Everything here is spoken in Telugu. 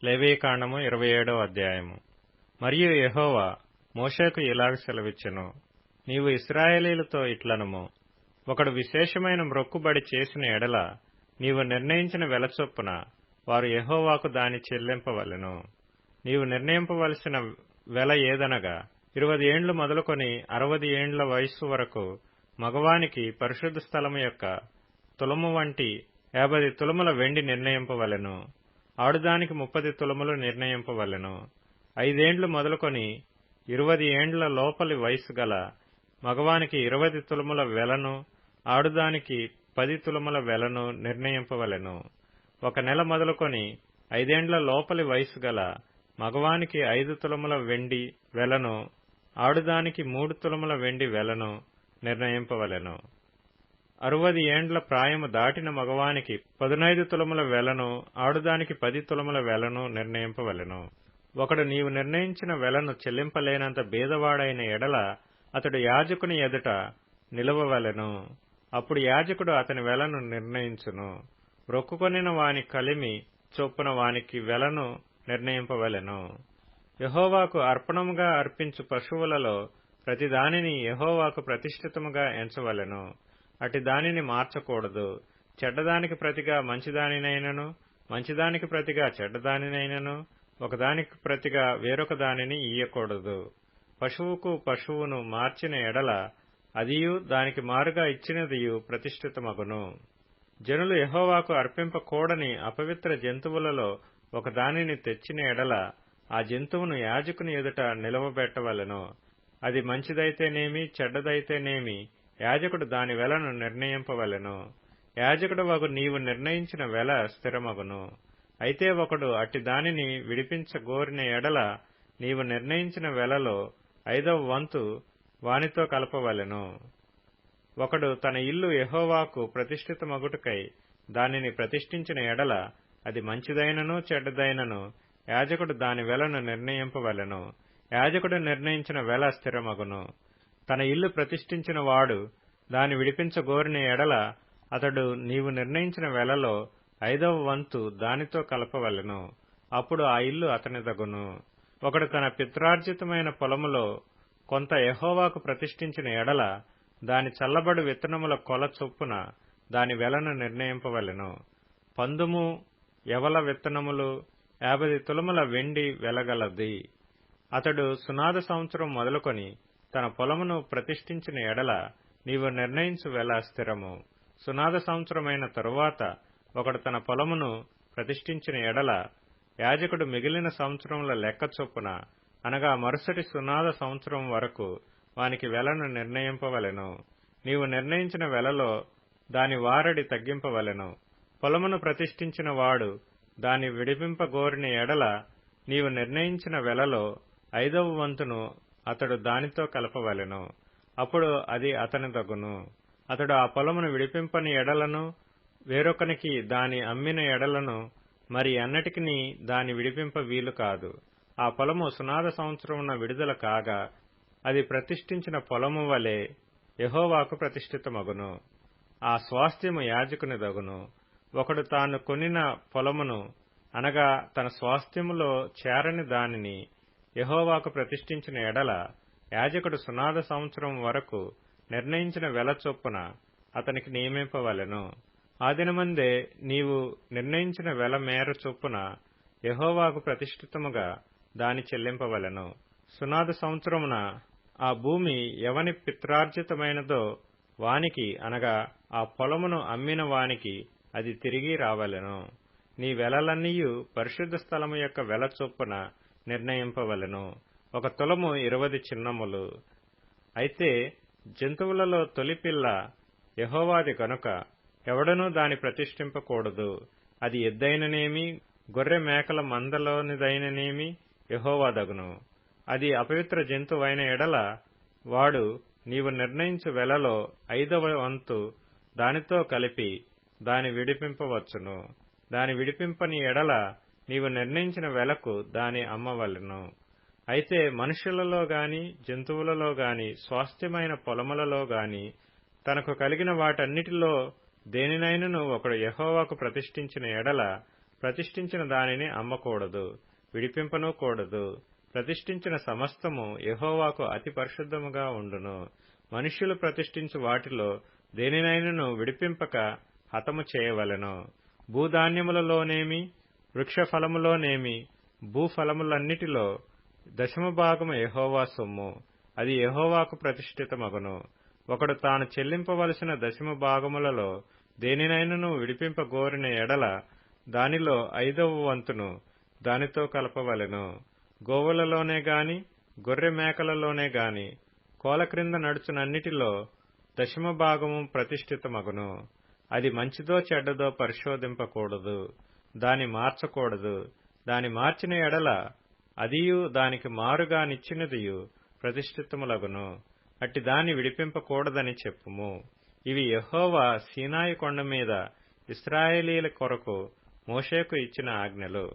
లేవీకాండము 27వ అధ్యాయము. మరియు యెహోవా మోషేకు ఇలాగ సెలవిచ్చెను, నీవు ఇశ్రాయేలీయులతో ఇట్లనుము, ఒకడు విశేషమైన మ్రొక్కుబడి చేసిన ఎడల నీవు నిర్ణయించిన వెల చొప్పున వారు యెహోవాకు దాని చెల్లింపవలెను. నీవు నిర్ణయింపవలసిన వెల ఏదనగా 20 ఏండ్లు మొదలుకొని 60 ఏండ్ల వయస్సు వరకు మగవానికి పరిశుద్ధ స్థలము యొక్క తులము వంటి 50 తులముల వెండి నిర్ణయింపవలెను. ఆడుదానికి 30 తులములు నిర్ణయింపవలెను. 5 ఏండ్లు మొదలుకొని 20 ఏండ్ల లోపలి వయస్సు గల మగవానికి 20 తులముల వెలను, ఆడుదానికి 10 తులముల వెలను నిర్ణయింపవలెను. 1 నెల మొదలుకొని 5 ఏండ్ల లోపలి వయస్సు గల మగవానికి 5 తులముల వెండి వెలను, ఆడుదానికి 3 తులముల వెండి వెలను నిర్ణయింపవలెను. 60 ఏండ్ల ప్రాయము దాటిన మగవానికి 15 తులముల వెలను, ఆడుదానికి 10 తులముల వెలను నిర్ణయింపవలెను. ఒకడు నీవు నిర్ణయించిన వెలను చెల్లింపలేనంత బీదవాడైన ఎడల అతడు యాజకుని ఎదుట నిలువవలెను. అప్పుడు యాజకుడు అతని వెలను నిర్ణయించును. రొక్కుకొనిన వాని కలిమి చొప్పున వానికి వెలను నిర్ణయింపవలెను. యెహోవాకు అర్పణముగా అర్పించు పశువులలో ప్రతి దానిని యెహోవాకు ప్రతిష్ఠితముగా ఎంచవలెను. అటి దానిని మార్చకూడదు. చెడ్డదానికి ప్రతిగా మంచిదానినైనను, మంచిదానికి ప్రతిగా చెడ్డదానినైనను, ఒకదానికి ప్రతిగా వేరొక దానిని ఇయ్యకూడదు. పశువుకు పశువును మార్చిన ఎడల అదియు దానికి మారుగా ఇచ్చినదియు ప్రతిష్ఠితమగును. జనులు యెహోవాకు అర్పింపకూడని అపవిత్ర జంతువులలో ఒక దానిని తెచ్చిన ఎడల ఆ జంతువును యాజకుని ఎదుట నిలవబెట్టవలెను. అది మంచిదైతేనేమి చెడ్డదైతేనేమి యాజకుడు దాని వెలను నిర్ణయింపవలెను. యాజకుడు వగు నీవు నిర్ణయించిన వెల స్థిరమగును. అయితే ఒకడు అట్టి దానిని విడిపించగోరిన ఎడల నీవు నిర్ణయించిన వెలలో 5వ వంతు వానితో కలపవలెను. ఒకడు తన ఇల్లు యెహోవాకు ప్రతిష్ఠితమగుటకై దానిని ప్రతిష్ఠించిన ఎడల అది మంచిదైనను చెడ్డదైనను యాజకుడు దాని వెలను నిర్ణయింపవలెను. యాజకుడు నిర్ణయించిన వెల స్థిరమగును. తన ఇల్లు ప్రతిష్ఠించిన వాడు దాని విడిపించగోరిన ఎడల అతడు నీవు నిర్ణయించిన వెలలో 5వ వంతు దానితో కలపవలెను. అప్పుడు ఆ ఇల్లు అతనిదగును. ఒకడు తన పిత్రార్జితమైన పొలములో కొంత యెహోవాకు ప్రతిష్ఠించిన ఎడల దాని చల్లబడు విత్తనముల కొల చొప్పున దాని వెలను నిర్ణయింపవలెను. పందుము యవల విత్తనములు 50 తులముల వెండి వెలగలది. అతడు సునాద సంవత్సరం మొదలుకొని తన పొలమును ప్రతిష్ఠించిన ఎడల నీవు నిర్ణయించు వెల స్థిరము. సునాద సంవత్సరమైన తరువాత ఒకడు తన పొలమును ప్రతిష్ఠించిన ఎడల యాజకుడు మిగిలిన సంవత్సరముల లెక్క చొప్పున అనగా మరుసటి సునాద సంవత్సరం వరకు వానికి వెలను నిర్ణయింపవలెను. నీవు నిర్ణయించిన వెలలో దాని వారడి తగ్గింపవలెను. పొలమును ప్రతిష్ఠించిన వాడు దాని విడిపింపగోరిన ఎడల నీవు నిర్ణయించిన వెలలో 5వ వంతును అతడు దానితో కలపవలెను. అప్పుడు అది అతనిదగును. అతడు ఆ పొలమును విడిపింపని ఎడలను, వేరొకనికి దాని అమ్మిన ఎడలను మరి అన్నటికిని దాని విడిపింప వీలు కాదు. ఆ పొలము సునాద సంవత్సరమున విడుదల కాగా అది ప్రతిష్ఠించిన పొలము వలె యెహోవాకు ప్రతిష్ఠితమగును. ఆ స్వాస్థ్యము యాజకునిదగును. ఒకడు తాను కొనిన పొలమును అనగా తన స్వాస్థ్యములో చేరని దానిని యెహోవాకు ప్రతిష్ఠించిన ఎడల యాజకుడు సునాద సంవత్సరం వరకు నిర్ణయించిన వెల చొప్పున అతనికి నియమింపవలెను. ఆ దినమందే నీవు నిర్ణయించిన వెల మేర చొప్పున యెహోవాకు ప్రతిష్ఠితముగా దాని చెల్లింపవలెను. సునాద సంవత్సరమున ఆ భూమి ఎవని పిత్రార్జితమైనదో వానికి అనగా ఆ పొలమును అమ్మిన వానికి అది తిరిగి రావలెను. నీ వెలలన్నీయు పరిశుద్ధ స్థలము యొక్క వెల చొప్పున నిర్ణయింపవలెను. 1 తులము 20 చిన్నములు. అయితే జంతువులలో తొలిపిల్ల యెహోవాది గనుక ఎవడనూ దాని ప్రతిష్ఠింపకూడదు. అది ఎద్దైననేమి గొర్రె మేకల మందలోనిదైననేమి యెహోవాదగును. అది అపవిత్ర జంతువైన ఎడల వాడు నీవు నిర్ణయించు వెలలో 5వ వంతు దానితో కలిపి దాని విడిపింపవచ్చును. దాని విడిపింపని ఎడల నీవు నిర్ణయించిన వెలకు దాని అమ్మవలెను. అయితే మనుష్యులలో గాని జంతువులలో గాని స్వాస్థ్యమైన పొలములలో గాని తనకు కలిగిన వాటన్నిటిలో దేనినైనను ఒకడు యెహోవాకు ప్రతిష్ఠించిన ఎడల ప్రతిష్ఠించిన దానిని అమ్మకూడదు, విడిపింపనూ కూడదు. ప్రతిష్ఠించిన సమస్తము యెహోవాకు అతి పరిశుద్ధముగా ఉండును. మనుష్యులు ప్రతిష్ఠించు వాటిలో దేనినైనను విడిపింపక హతము చేయవలెను. భూధాన్యములలోనేమి, వృక్షఫలములోనేమి, భూఫలములన్నిటిలో దశమభాగము యెహోవా సొమ్ము, అది యెహోవాకు ప్రతిష్ఠితమగును. ఒకడు తాను చెల్లింపవలసిన దశమభాగములలో దేనినైనను విడిపింపగోరిన ఎడల దానిలో 5వ వంతును దానితో కలపవలెను. గోవులలోనే గాని గొర్రె మేకలలోనే గాని కోల క్రింద నడుచునన్నిటిలో దశమభాగము ప్రతిష్ఠితమగును. అది మంచిదో చెడ్డదో పరిశోధింపకూడదు, దాని మార్చకూడదు. దాని మార్చిన ఎడల అదియు దానికి మారుగా నిచ్చినదియు ప్రతిష్ఠితములగును. అట్టి దాన్ని విడిపింపకూడదని చెప్పుము. ఇవి యెహోవా సీనాయి కొండ మీద ఇశ్రాయేలీయుల కొరకు మోషేకు ఇచ్చిన ఆజ్ఞలు.